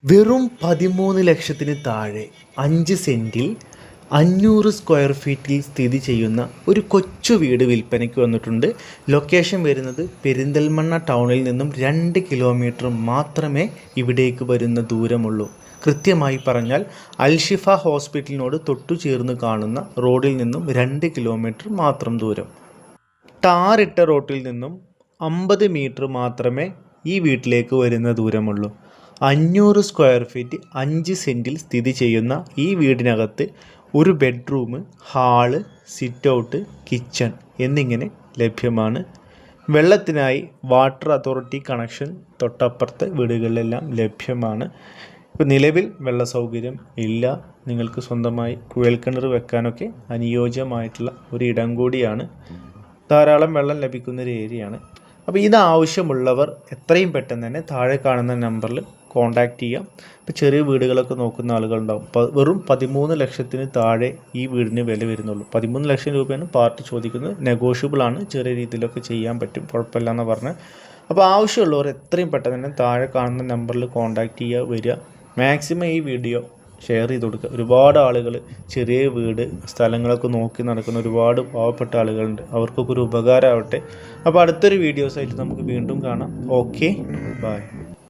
വെറും 13 ലക്ഷത്തിന് താഴെ 5 സെൻറ്റിൽ 500 സ്ക്വയർ ഫീറ്റിൽ സ്ഥിതി ചെയ്യുന്ന ഒരു കൊച്ചു വീട് വിൽപ്പനയ്ക്ക് വന്നിട്ടുണ്ട്. ലൊക്കേഷൻ വരുന്നത് പെരിന്തൽമണ്ണ ടൗണിൽ നിന്നും 2 കിലോമീറ്റർ മാത്രമേ ഇവിടേക്ക് വരുന്ന ദൂരമുള്ളൂ. കൃത്യമായി പറഞ്ഞാൽ അൽഷിഫ ഹോസ്പിറ്റലിനോട് തൊട്ടു ചേർന്ന് കാണുന്ന റോഡിൽ നിന്നും 2 കിലോമീറ്റർ മാത്രം ദൂരം. ടാറിട്ട റോട്ടിൽ നിന്നും 50 മീറ്റർ മാത്രമേ ഈ വീട്ടിലേക്ക് വരുന്ന ദൂരമുള്ളൂ. 500 സ്ക്വയർ ഫീറ്റ് 5 സെൻറ്റിൽ സ്ഥിതി ചെയ്യുന്ന ഈ വീടിനകത്ത് ഒരു bedroom, hall, sit out, kitchen എന്നിങ്ങനെ ലഭ്യമാണ്. വെള്ളത്തിനായി വാട്ടർ അതോറിറ്റി കണക്ഷൻ തൊട്ടപ്പുറത്തെ വീടുകളിലെല്ലാം ലഭ്യമാണ്. ഇപ്പോൾ നിലവിൽ വെള്ള സൗകര്യം ഇല്ല. നിങ്ങൾക്ക് സ്വന്തമായി കുഴൽക്കിണർ വെക്കാനൊക്കെ അനുയോജ്യമായിട്ടുള്ള ഒരു ഇടം കൂടിയാണ്. ധാരാളം വെള്ളം ലഭിക്കുന്ന ഒരു ഏരിയയാണ്. അപ്പോൾ ഇത് ആവശ്യമുള്ളവർ എത്രയും പെട്ടെന്ന് തന്നെ താഴെ കാണുന്ന നമ്പറിൽ കോൺടാക്റ്റ് ചെയ്യാം. ഇപ്പോൾ ചെറിയ വീടുകളൊക്കെ നോക്കുന്ന ആളുകളുണ്ടാവും. വെറും 13 ലക്ഷത്തിന് താഴെ ഈ വീടിന് വില വരുന്നുള്ളൂ. 13 ലക്ഷം രൂപയാണ് പാർട്ടി ചോദിക്കുന്നത്. നെഗോഷ്യബിൾ ആണ്, ചെറിയ രീതിയിലൊക്കെ ചെയ്യാൻ പറ്റും, കുഴപ്പമില്ല എന്ന് പറഞ്ഞ്. അപ്പോൾ ആവശ്യമുള്ളവർ എത്രയും പെട്ടെന്ന് തന്നെ താഴെ കാണുന്ന നമ്പറിൽ കോൺടാക്റ്റ് ചെയ്യുക, വരിക. മാക്സിമം ഈ വീഡിയോ ഷെയർ ചെയ്ത് കൊടുക്കുക. ഒരുപാട് ആളുകൾ ചെറിയ വീട് സ്ഥലങ്ങളൊക്കെ നോക്കി നടക്കുന്ന ഒരുപാട് പാവപ്പെട്ട ആളുകളുണ്ട്. അവർക്കൊക്കെ ഒരു ഉപകാരമാവട്ടെ. അപ്പോൾ അടുത്തൊരു വീഡിയോസായിട്ട് നമുക്ക് വീണ്ടും കാണാം. Okay, by.